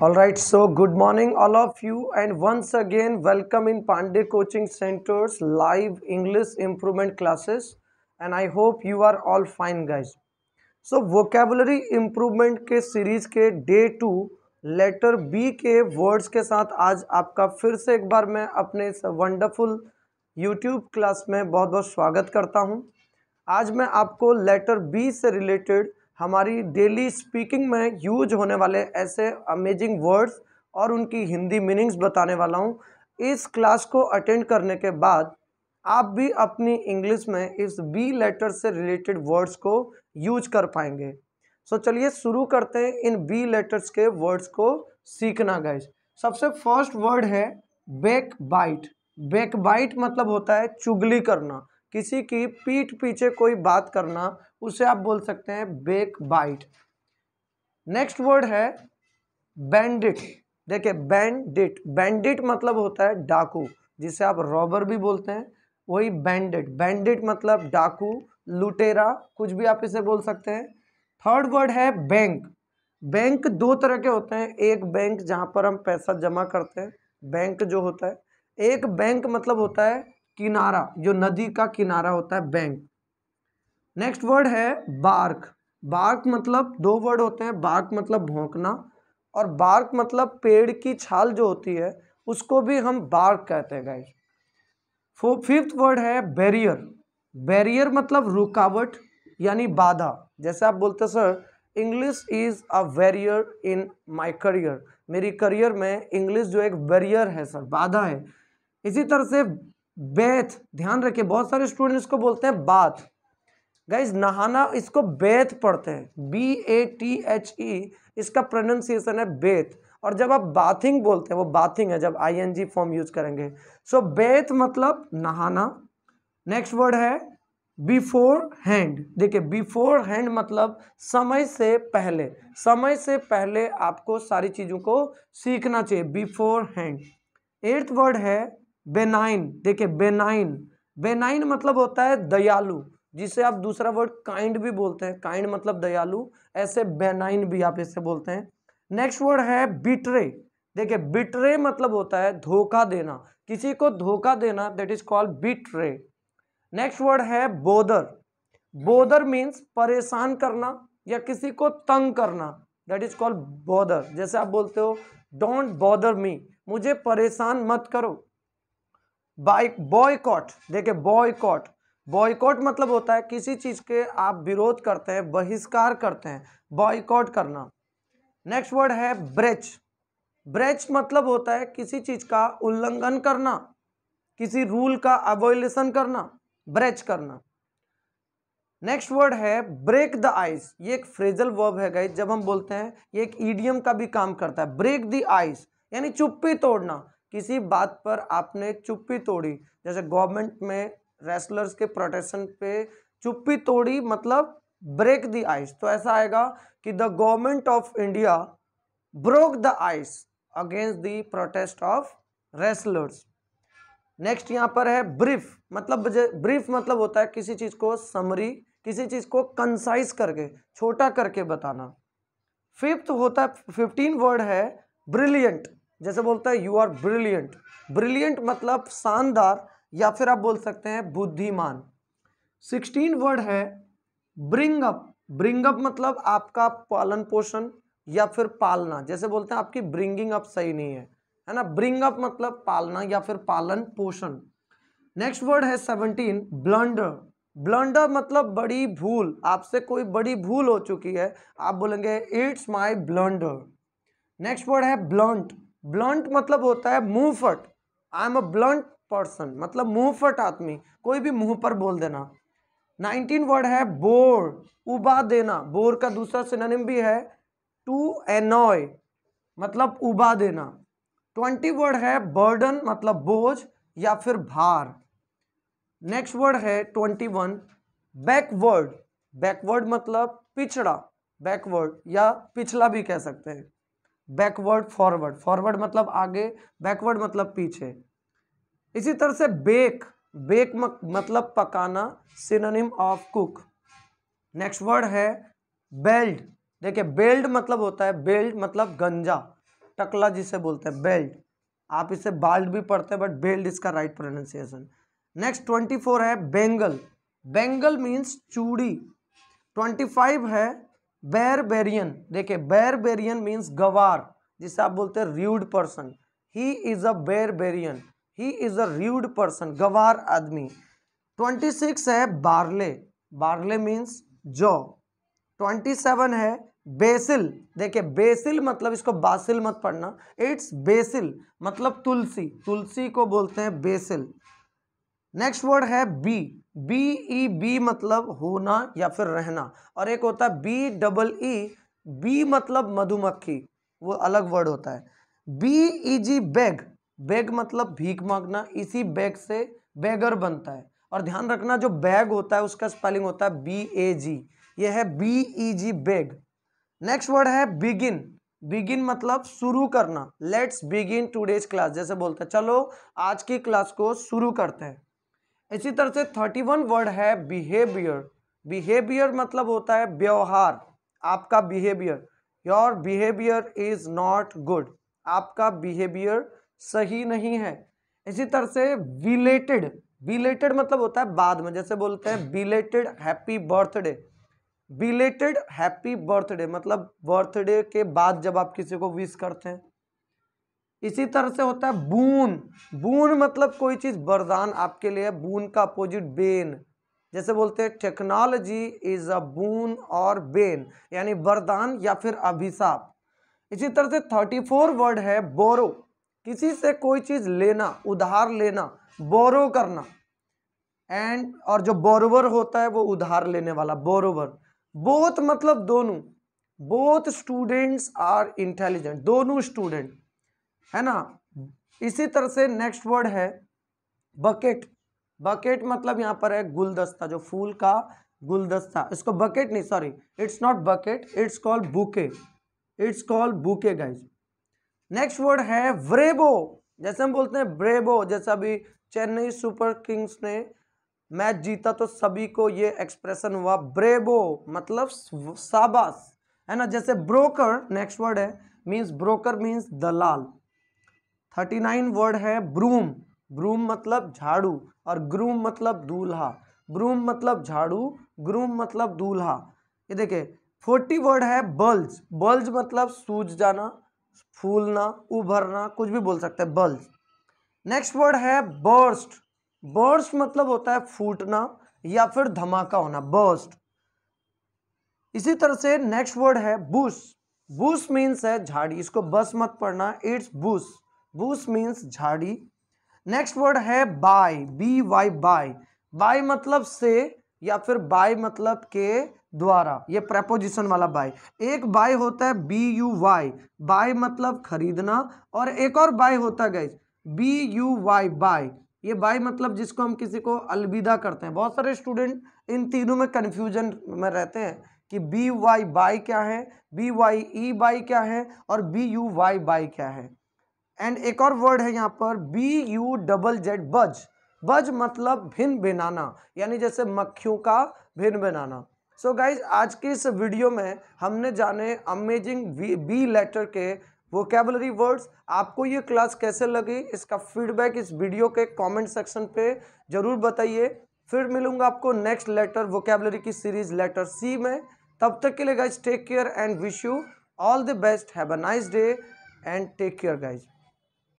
All right, so good morning, all of you, and once again, welcome in Pandey Coaching Center's live English improvement classes. And I hope you are all fine, guys. So vocabulary improvement के series के day 2 letter B के words के साथ आज आपका फिर से एक बार मैं अपने इस वंडरफुल यूट्यूब क्लास में बहुत बहुत स्वागत करता हूं। आज मैं आपको लेटर बी से रिलेटेड हमारी डेली स्पीकिंग में यूज होने वाले ऐसे अमेजिंग वर्ड्स और उनकी हिंदी मीनिंग्स बताने वाला हूं। इस क्लास को अटेंड करने के बाद आप भी अपनी इंग्लिश में इस बी लेटर से रिलेटेड वर्ड्स को यूज कर पाएंगे। सो चलिए शुरू करते हैं इन बी लेटर्स के वर्ड्स को सीखना गाइस। सबसे फर्स्ट वर्ड है बैक बाइट। बैक बाइट मतलब होता है चुगली करना, किसी की पीठ पीछे कोई बात करना, उसे आप बोल सकते हैं बैक बाइट। नेक्स्ट वर्ड है बैंडिट। देखिए बैंडिट, बैंडिट मतलब होता है डाकू, जिसे आप रॉबर भी बोलते हैं, वही बैंडिट। बैंडिट मतलब डाकू, लुटेरा, कुछ भी आप इसे बोल सकते हैं। थर्ड वर्ड है बैंक। बैंक दो तरह के होते हैं, एक बैंक जहां पर हम पैसा जमा करते हैं, बैंक जो होता है, एक बैंक मतलब होता है किनारा, जो नदी का किनारा होता है, बैंक। नेक्स्ट वर्ड है बार्क। बार्क मतलब दो वर्ड होते हैं, बार्क मतलब भौंकना और बार्क मतलब पेड़ की छाल जो होती है उसको भी हम बार्क कहते हैं गाइस। फिफ्थ वर्ड है बैरियर। बैरियर मतलब रुकावट यानी बाधा। जैसे आप बोलते हैं sir English is a barrier in my career, मेरी करियर में इंग्लिश जो एक बैरियर है सर, बाधा है। इसी तरह से बेथ, ध्यान रखिए बहुत सारे स्टूडेंट इसको बोलते हैं बाथ। गाइज नहाना इसको बेथ पढ़ते हैं, BATHE, इसका प्रोनाउंसिएशन है बेथ। और जब आप बाथिंग बोलते हैं वो बाथिंग है जब ING फॉर्म यूज करेंगे। सो बेथ मतलब नहाना। नेक्स्ट वर्ड है बिफोर हैंड। देखिए बिफोर हैंड मतलब समय से पहले, समय से पहले आपको सारी चीजों को सीखना चाहिए, बिफोर हैंड। एट्थ वर्ड है बेनाइन। देखिए बेनाइन, बेनाइन मतलब होता है दयालु, जिसे आप दूसरा वर्ड काइंड भी बोलते हैं, काइंड मतलब दयालु, ऐसे बेनाइन भी आप इसे बोलते हैं। नेक्स्ट वर्ड है बिट्रे। देखिए बिट्रे मतलब होता है धोखा देना, किसी को धोखा देना, that is called betray. Next word है बोदर। बोदर मीन्स परेशान करना या किसी को तंग करना, दैट इज कॉल्ड बोदर। जैसे आप बोलते हो डोंट बॉदर मी, मुझे परेशान मत करो। बॉयकॉट। देखिए बॉयकॉट, बॉयकॉट मतलब होता है किसी चीज के आप विरोध करते हैं, बहिष्कार करते हैं, बॉयकॉट करना। नेक्स्ट वर्ड है ब्रेच। ब्रेच मतलब होता है किसी चीज का उल्लंघन करना, किसी रूल का अवॉयलेशन करना, ब्रेच करना। नेक्स्ट वर्ड है ब्रेक द आइस। ये एक फ्रेजल वर्ब है गाइस, जब हम बोलते हैं ये एक ईडियम का भी काम करता है। ब्रेक द आइस यानी चुप्पी तोड़ना, किसी बात पर आपने चुप्पी तोड़ी, जैसे गवर्नमेंट में रेसलर्स के प्रोटेक्शन पे चुप्पी तोड़ी मतलब ब्रेक द आइस। तो ऐसा आएगा कि the government of India broke the ice against the protest of wrestlers. Next यहाँ पर है ब्रीफ। मतलब ब्रीफ मतलब होता है किसी चीज को समरी, किसी चीज को कंसाइज करके, छोटा करके बताना। फिफ्थ होता है 15 वर्ड है ब्रिलियंट। जैसे बोलता है यू आर ब्रिलियंट। ब्रिलियंट मतलब शानदार या फिर आप बोल सकते हैं बुद्धिमान। 16 वर्ड है ब्रिंग अप। ब्रिंग अप मतलब आपका पालन पोषण या फिर पालना, जैसे बोलते हैं आपकी ब्रिंगिंग अप सही नहीं है ना, ब्रिंग अप मतलब पालना या फिर पालन पोषण। नेक्स्ट वर्ड है 17 ब्लंडर। ब्लंडर मतलब बड़ी भूल, आपसे कोई बड़ी भूल हो चुकी है, आप बोलेंगे it's my blunder. Next word है ब्लंट। ब्लंट मतलब होता है मुंहफट, I am a blunt person मतलब मुंहफट आदमी, कोई भी मुंह पर बोल देना। 19 वर्ड है बोर, उबा देना। बोर का दूसरा सिनोनिम भी है टू एनॉय मतलब उबा देना। 20 वर्ड है बर्डन मतलब बोझ या फिर भार। नेक्स्ट वर्ड है 21 बैकवर्ड। बैकवर्ड मतलब पिछड़ा, बैकवर्ड या पिछला भी कह सकते हैं। बैकवर्ड फॉरवर्ड, फॉरवर्ड मतलब आगे, बैकवर्ड मतलब पीछे। इसी तरह से बेक, बेक मतलब पकाना, synonym of cook. Next word है बेल्ट। देखिए बेल्ट मतलब होता है, बेल्ट मतलब गंजा, टकला जिसे बोलते हैं, बेल्ट। आप इसे बाल्ड भी पढ़ते हैं बट बेल्ट इसका राइट प्रोनाउंसिएशन। नेक्स्ट 24 है बेंगल। बेंगल मीन्स चूड़ी। 25 है बैरबेरियन। देखिए बैरबेरियन मीन्स गवार, जिसे आप बोलते हैं rude person. He is a barbarian, he is a rude person, गवार आदमी। 26 है बार्ले। बार्ले मीन्स जौ। 27 है बेसिल। देखिए बेसिल मतलब इसको बासिल मत पढ़ना, इट्स बेसिल मतलब तुलसी, तुलसी को बोलते हैं बेसिल। नेक्स्ट वर्ड है बी। बी ई बी मतलब होना या फिर रहना, और एक होता है बी डबल ई, बी मतलब मधुमक्खी, वो अलग वर्ड होता है। बी ई जी बैग। बैग मतलब भीख मांगना, इसी बैग से बैगर बनता है। और ध्यान रखना जो बैग होता है उसका स्पेलिंग होता है बी ए जी, ये है बी ई जी बैग। नेक्स्ट वर्ड है बिगिन। बिगिन मतलब शुरू करना। लेट्स बिगिन टूडेज क्लास, जैसे बोलते हैं चलो आज की क्लास को शुरू करते हैं। इसी तरह से 31 वर्ड है बिहेवियर। बिहेवियर मतलब होता है व्यवहार, आपका behaviour. Your behaviour is not good, आपका बिहेवियर सही नहीं है। इसी तरह से बिलेटेड। बिलेटेड मतलब होता है बाद में, जैसे बोलते हैं belated happy birthday. Belated happy birthday मतलब बर्थडे के बाद जब आप किसी को विश करते हैं। इसी तरह से होता है बून। बून मतलब कोई चीज वरदान आपके लिए, बून का अपोजिट बेन। जैसे बोलते हैं टेक्नोलॉजी इज अ बून और बेन, यानी वरदान या फिर अभिशाप। इसी तरह से 34 वर्ड है बोरो। किसी से कोई चीज लेना, उधार लेना, बोरो करना। एंड और जो बोरोवर होता है वो उधार लेने वाला, बोरोवर। बोथ मतलब दोनों, बोथ स्टूडेंट्स आर इंटेलिजेंट, दोनों स्टूडेंट, है ना। इसी तरह से नेक्स्ट वर्ड है बकेट। बकेट मतलब यहाँ पर है गुलदस्ता, जो फूल का गुलदस्ता, इसको बकेट नहीं, sorry it's not bucket, it's called bouquet, it's called bouquet guys. Next word है व्रेबो। जैसे हम बोलते हैं ब्रेबो, जैसे अभी चेन्नई सुपर किंग्स ने मैच जीता तो सभी को ये एक्सप्रेशन हुआ ब्रेबो, मतलब शाबाश, है ना। जैसे ब्रोकर, नेक्स्ट वर्ड है मीन्स ब्रोकर मीन्स दलाल। 39 वर्ड है ब्रूम। ब्रूम मतलब झाड़ू और ग्रूम मतलब दूल्हा। ब्रूम मतलब झाड़ू, ग्रूम मतलब दूल्हा। ये देखिए 40 वर्ड है बल्ज। बल्ज मतलब सूज जाना, फूलना, उभरना, कुछ भी बोल सकते हैं बल्ज। नेक्स्ट वर्ड है बर्स्ट। बर्स्ट मतलब होता है फूटना या फिर धमाका होना, बर्स्ट। इसी तरह से नेक्स्ट वर्ड है बुश। बुश मीन्स है झाड़ी, इसको बस मत पढ़ना, इट्स बुश, बुश मीन्स झाड़ी। नेक्स्ट वर्ड है by, B Y by. By मतलब से या फिर बाय मतलब के द्वारा, ये प्रेपोजिशन वाला बाय। एक बाय होता है बी यू वाई, बाय मतलब खरीदना, और एक और बाय होता है guys B U Y buy. ये बाय मतलब जिसको हम किसी को अलविदा करते हैं। बहुत सारे स्टूडेंट इन तीनों में कंफ्यूजन में रहते हैं कि बी वाई बाय क्या है, बी वाई ई बाय क्या है, और बी यू वाई बाय क्या है। एंड एक और वर्ड है यहाँ पर बी यू डबल जेड बज। बज मतलब भिन भिनाना, यानी जैसे मक्खियों का भिन भिनाना। सो गाइज आज के इस वीडियो में हमने जाने अमेजिंग बी लेटर के वोकेबलरी वर्ड्स। आपको ये क्लास कैसे लगी, इसका फीडबैक इस वीडियो के कमेंट सेक्शन पे जरूर बताइए। फिर मिलूंगा आपको नेक्स्ट लेटर वोकेबलरी की सीरीज लेटर सी में। तब तक के लिए guys take care and wish you all the best, have a nice day and take care guys.